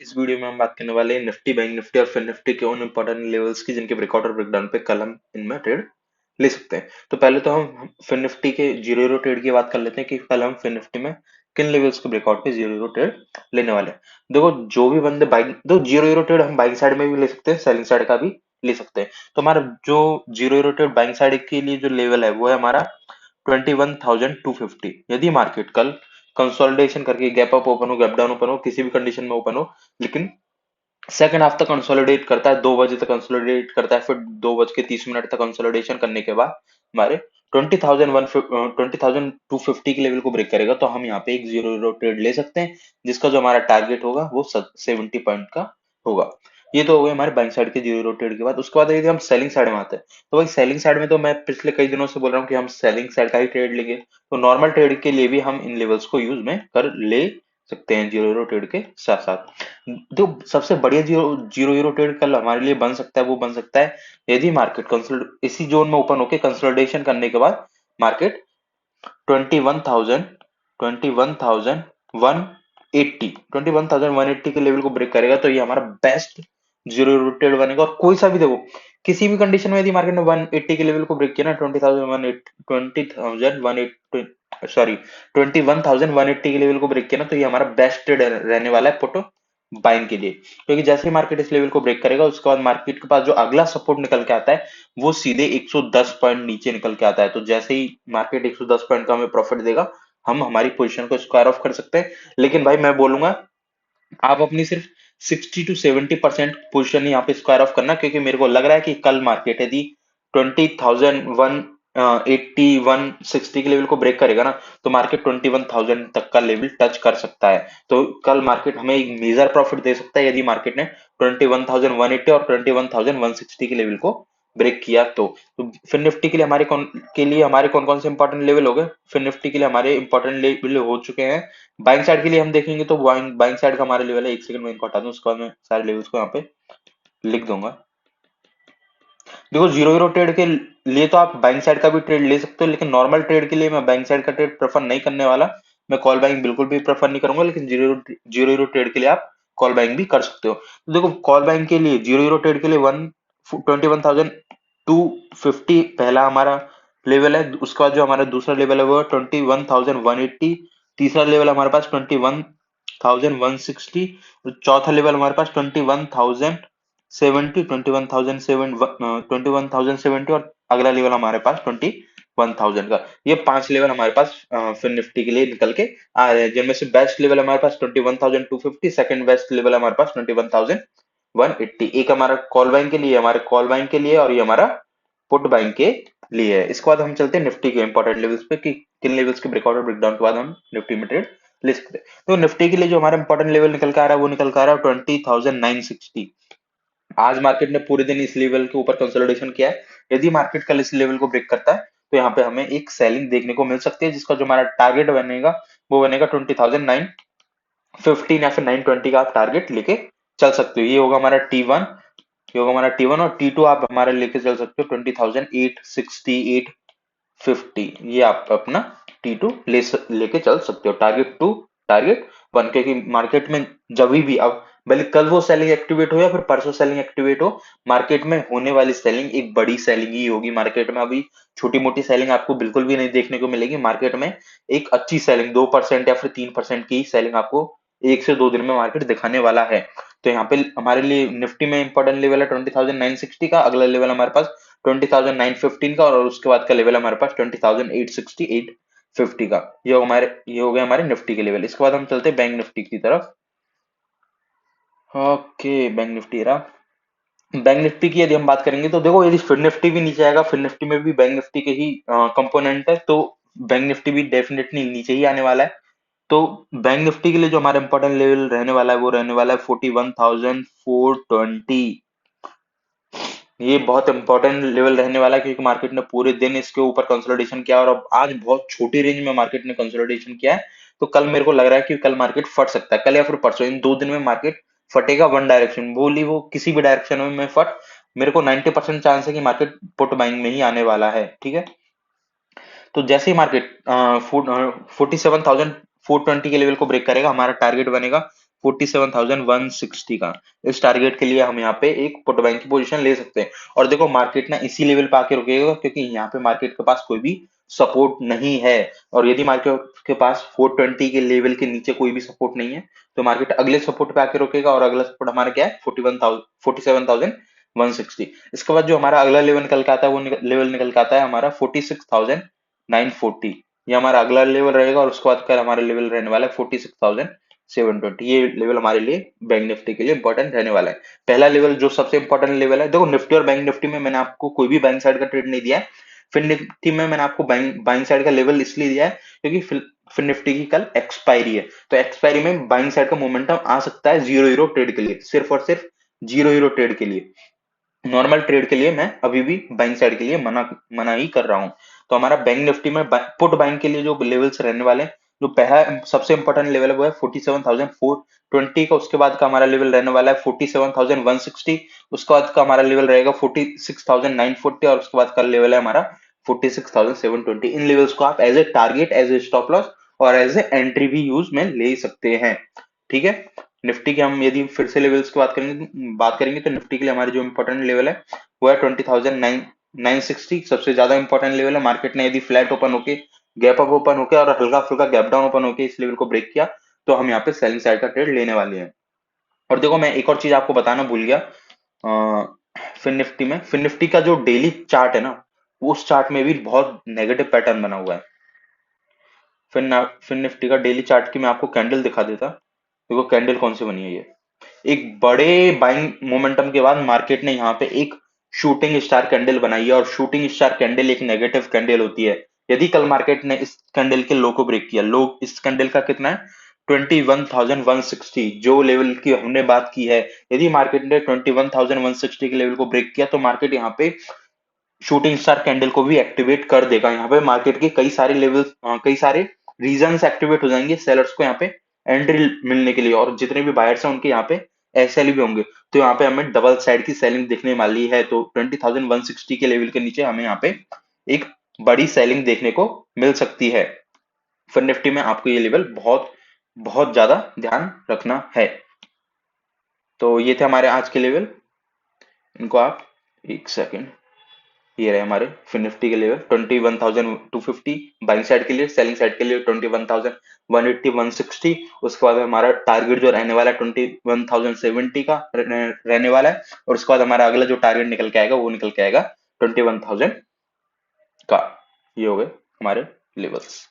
इस वीडियो में हम बात करने वाले हैं निफ्टी, बैंक निफ्टी और फिन निफ्टी के उन इंपॉर्टेंट लेवल्स की जिनके ब्रेकआउट और ब्रेकडाउन पे कल हम इनमें ट्रेड ले सकते हैं। तो पहले तो हम फिन निफ्टी के जीरो यूरो ट्रेड की बात कर लेते हैं कि कल हम फिन निफ्टी में किन लेवल्स के ब्रेकआउट पे जीरो यूरो ट्रेड लेने वाले हैं। देखो, जो भी बंदे बाइंग, तो जीरो यूरो ट्रेड हम बाइंग साइड में भी ले सकते हैं, सेलिंग साइड का भी ले सकते हैं। तो हमारा जो zero euro trade buying side के लिए जो लेवल है वो है हमारा 21,250। यदि मार्केट कल कंसोलिडेशन करके गैप अप ओपन हो, गैप डाउन ओपन हो, किसी भी कंडीशन में ओपन हो, लेकिन सेकंड हाफ तक कंसोलिडेट करता है, 2 बजे तक कंसोलिडेट करता है, फिर 2 बज के 30 मिनट तक कंसोलिडेशन करने के बाद हमारे 20,250 के लेवल को ब्रेक करेगा, तो हम यहाँ पे एक जीरो जीरो ट्रेड ले सकते हैं, जिसका जो हमारा टारगेट होगा वो 70 पॉइंट का होगा। ये तो हो गए हमारे बाइंग साइड के जीरो जीरो ट्रेड के बाद। उसके बाद यदि हम सेलिंग साइड में आते हैं, तो भाई सेलिंग साइड में तो मैं पिछले कई दिनों से बोल रहा हूँ कि हम सेलिंग साइड का ही ट्रेड लेंगे। तो नॉर्मल ट्रेड के लिए भी हम इन लेवल्स को यूज में कर ले सकते हैं जीरो जीरो ट्रेड के साथ साथ। जो सबसे बढ़िया जीरो जीरो यूरो ट्रेड कल हमारे लिए बन सकता है वो बन सकता है यदि मार्केट कंसोलिड इसी जोन में ओपन होकर कंसोलिडेशन करने के बाद मार्केट 21,180 के लेवल को ब्रेक करेगा, तो ये हमारा बेस्ट जीरो यूरो ट्रेड बनेगा। और कोई सा भी देखो, किसी भी कंडीशन में यदि मार्केट ने 180 के लेवल को ब्रेक किया ना, 21,180 के लेवल को ब्रेक किया ना, तो ये हमारा बेस्ट ट्रेड रहने वाला है पुट बाइंग के लिए। क्योंकि जैसे ही मार्केट इस लेवल को ब्रेक करेगा, उसके बाद मार्केट के पास जो अगला सपोर्ट निकल के आता है वो सीधे 110 पॉइंट नीचे निकल के आता है। तो जैसे ही मार्केट 110 पॉइंट का हमें प्रॉफिट देगा, हम हमारी पोजीशन को स्क्वायर ऑफ कर सकते हैं। लेकिन भाई मैं बोलूंगा, आप अपनी सिर्फ 60 to 70% पोजिशन यहाँ पे स्क्वायर ऑफ करना, क्योंकि मेरे को लग रहा है कि कल मार्केट यदि 20,180 के लेवल को ब्रेक करेगा ना, तो मार्केट 21,000 तक का लेवल टच कर सकता है। तो कल मार्केट हमें एक मेजर प्रॉफिट दे सकता है यदि मार्केट ने 21,180 और 21,160 के लेवल को ब्रेक किया। तो फिर निफ्टी के लिए हमारे कौन कौन से इंपॉर्टेंट लेवल हो गए। फिर निफ्टी के लिए हमारे इंपॉर्टेंट लेवल हो चुके हैं। बाइंग साइड के लिए हम देखेंगे तो बाइंग बाइंग साइड का हमारा लेवल है, एक सेकंड में इनको हटा दूं, उसके बाद मैं सारे लेवल्स को यहाँ पे लिख दूंगा। देखो, जीरो जीरो ट्रेड के लिए तो आप बाइंग साइड का भी ट्रेड ले सकते हो, लेकिन नॉर्मल ट्रेड के लिए मैं बाइंग साइड का ट्रेड प्रेफर नहीं करने वाला। मैं कॉल बाइंग बिल्कुल भी प्रेफर नहीं करूंगा, लेकिन जीरो जीरो जीरो ट्रेड के लिए आप कॉल बाइंग भी कर सकते हो। तो देखो, कॉल बाइंग के लिए जीरो जीरो ट्रेड के लिए 21,250 पहला हमारा लेवल है। उसके बाद जो हमारा दूसरा लेवल है वो 21,180। तीसरा लेवल हमारे पास 21,160। चौथा लेवल हमारे पास 21,070 और अगला लेवल हमारे पास 21,000 का। ये 5 लेवल हमारे पास फिर निफ्टी के लिए निकल के आ रहे हैं, जिनमें से बेस्ट लेवल हमारे पास 21,250, सेकंड बेस्ट लेवल हमारे पास 21,180। एक हमारा कॉल बाइंग के लिए, हमारे कॉल बाइंग के लिए, और ये हमारा पुट बाइंग के लिए है। इसके बाद हम चलते हैं निफ्टी के इंपॉर्टेंट लेवल्स पे कि किन लेवल्स के ब्रेकआउट और ब्रेकडाउन के बाद हम निफ्टी में ट्रेड ले सकते हैं। तो निफ्टी के लिए जो हमारा इंपॉर्टेंट लेवल निकल के आ रहा है वो निकल के आ रहा है 20,960। आज मार्केट ने पूरे दिन इस लेवल के ऊपर कंसोलिडेशन किया है। यदि मार्केट कल इस लेवल को ब्रेक करता है, तो यहाँ पे हमें एक सेलिंग देखने को मिल सकती है, जिसका जो हमारा टारगेट बनेगा वो बनेगा 20,915 या फिर 920 का आप टारगेट लेके चल सकते हो। ये होगा हमारा T1, ये होगा हमारा T1, और T2 आप हमारे लेके चल सकते हो 20,860, 50। ये आप अपना T2 लेके चल सकते हो, टारगेट 2, टारगेट 1। क्योंकि मार्केट में जब भी, अब भले कल वो सेलिंग एक्टिवेट हो या फिर परसों सेलिंग एक्टिवेट हो, मार्केट में होने वाली सेलिंग एक बड़ी सेलिंग ही होगी। मार्केट में अभी छोटी मोटी सेलिंग आपको बिल्कुल भी नहीं देखने को मिलेगी। मार्केट में एक अच्छी सेलिंग 2% या फिर 3% की सेलिंग आपको 1 से 2 दिन में मार्केट दिखाने वाला है। तो यहाँ पे हमारे लिए निफ्टी में इंपॉर्टेंट लेवल है 20,960 का, अगला लेवल हमारे पास 20,915 का, और उसके बाद का लेवल हमारे पास 20,860, 850 का। ये हो गए हमारे निफ्टी के लेवल। इसके बाद हम चलते हैं बैंक निफ्टी की तरफ। ओके, बैंक निफ्टी रहा। बैंक निफ्टी की यदि हम बात करेंगे तो देखो, यदि फिर निफ्टी भी नीचे आएगा, फिर निफ्टी में भी बैंक निफ्टी के ही कंपोनेंट है, तो बैंक निफ्टी भी डेफिनेटली नीचे ही आने वाला है। तो बैंक निफ्टी के लिए जो हमारा इंपॉर्टेंट लेवल रहने वाला है वो रहने वाला है 41,420। ये बहुत इंपॉर्टेंट लेवल रहने वाला है, क्योंकि मार्केट ने पूरे दिन इसके ऊपर कंसोलिडेशन किया, और अब आज बहुत छोटी रेंज में मार्केट ने कंसोलिडेशन किया है। तो कल मेरे को लग रहा है कि कल मार्केट फट सकता है, कल या फिर परसों, इन 2 दिन में मार्केट फटेगा वन डायरेक्शन, बोली वो किसी भी डायरेक्शन में फट। मेरे को 90% चांस है कि मार्केट पुट बाइंग में ही आने वाला है, ठीक है। तो जैसे ही मार्केट 47,420 के लेवल को ब्रेक करेगा, हमारा टारगेट बनेगा 47,160 का। इस टारगेट के लिए हम यहाँ पे एक पुट बाइंग की पोजीशन ले सकते हैं। और देखो मार्केट ना इसी लेवल पे आके रुकेगा, क्योंकि यहाँ पे मार्केट के पास कोई भी सपोर्ट नहीं है। और यदि मार्केट के पास 420 के लेवल के नीचे कोई भी सपोर्ट नहीं है, तो मार्केट अगले सपोर्ट पे आके रुकेगा, और अगला सपोर्ट हमारा क्या है, 47,160। इसके बाद जो हमारा अगला लेवल निकल के आता है, वो लेवल निकल के आता है हमारा 46,940। ये हमारा अगला लेवल रहेगा, और उसके बाद का हमारा लेवल रहने वाला है 46,720। ये लेवल हमारे लिए बैंक निफ्टी के लिए इंपॉर्टेंट रहने वाला है। पहला लेवल जो सबसे इंपॉर्टेंट लेवल है, देखो निफ्टी और बैंक निफ्टी में मैंने आपको कोई भी बाइंग साइड का ट्रेड नहीं दिया है। फिर निफ्टी में मैंने आपको बाइंग साइड का लेवल इसलिए दिया है क्योंकि फिर निफ्टी की कल एक्सपायरी है, तो एक्सपायरी में बाइंग साइड का मोमेंटम आ सकता है जीरो हीरो ट्रेड के लिए, सिर्फ और सिर्फ जीरो हीरो ट्रेड के लिए। नॉर्मल ट्रेड के लिए मैं अभी भी बाइंग साइड के लिए मना मना ही कर रहा हूं। तो हमारा बैंक निफ्टी में पुट बाइंग के लिए जो लेवल्स रहने वाले हैं, जो पहला सबसे इंपॉर्टेंट लेवल है वो है 47,420 का। उसके बाद का हमारा लेवल रहने वाला है 47,160। उसके बाद का हमारा लेवल रहेगा 46,940, और उसके बाद का लेवल है हमारा 46,720। इन लेवल्स को आप as a target, as a stop loss और एज ए एंट्री भी यूज में ले सकते हैं। ठीक है। निफ्टी के हम यदि फिर से लेवल्स की बात करेंगे तो निफ्टी के लिए हमारे जो इंपॉर्टेंट लेवल है वो है 20,960। सबसे ज्यादा इंपॉर्टेंट लेवल है। मार्केट ने यदि फ्लैट ओपन होके, गैप अप ओपन होके और हल्का फुल्का गैप डाउन ओपन होके इस लेवल को ब्रेक किया, तो हम यहाँ पे सेलिंग साइड का ट्रेड लेने वाले हैं। और देखो मैं एक और चीज आपको बताना भूल गया। फिन निफ्टी का जो डेली चार्ट है ना, उस चार्ट में भी बहुत नेगेटिव पैटर्न बना हुआ है। फिन निफ्टी का डेली चार्ट की मैं आपको कैंडल दिखा देता। देखो कैंडल कौन सी बनी है ये। एक बड़े बाइंग मोमेंटम के बाद मार्केट ने यहाँ पे एक शूटिंग स्टार कैंडल बनाई है, और शूटिंग स्टार कैंडल एक नेगेटिव कैंडल होती है। यदि कल मार्केट ने इस कैंडल के लो को ब्रेक किया, लो इस कैंडल का कितना है, 21,160, जो लेवल की हमने बात की है। यदि मार्केट ने 21,160 के लेवल को ब्रेक किया, तो मार्केट यहाँ पे शूटिंग स्टार कैंडल को भी एक्टिवेट कर देगा। यहाँ पे मार्केट के कई सारे लेवल, कई सारे रीजंस एक्टिवेट हो जाएंगे सेलर्स को यहाँ पे एंट्री मिलने के लिए, और जितने भी बायर्स हैं उनके यहाँ पे एसएल भी होंगे। तो यहाँ पे हमें डबल साइड की सेलिंग देखने वाली है। तो 20,160 के लेवल के नीचे हमें यहाँ पे एक बड़ी सेलिंग देखने को मिल सकती है। फिर निफ्टी में आपको ये लेवल बहुत बहुत ज्यादा ध्यान रखना है। तो ये थे हमारे आज के लेवल। इनको आप, एक सेकेंड, ये रहे हमारे फिर निफ्टी के लेवल 21,250 बाइंग साइड के लिए, सेलिंग साइड के लिए 21,180 160। उसके बाद हमारा टारगेट जो रहने वाला है 21,070 का रहने वाला है, और उसके बाद हमारा अगला जो टारगेट निकल के आएगा वो निकल के आएगा 21,000 का। ये हो गए हमारे लेवल्स।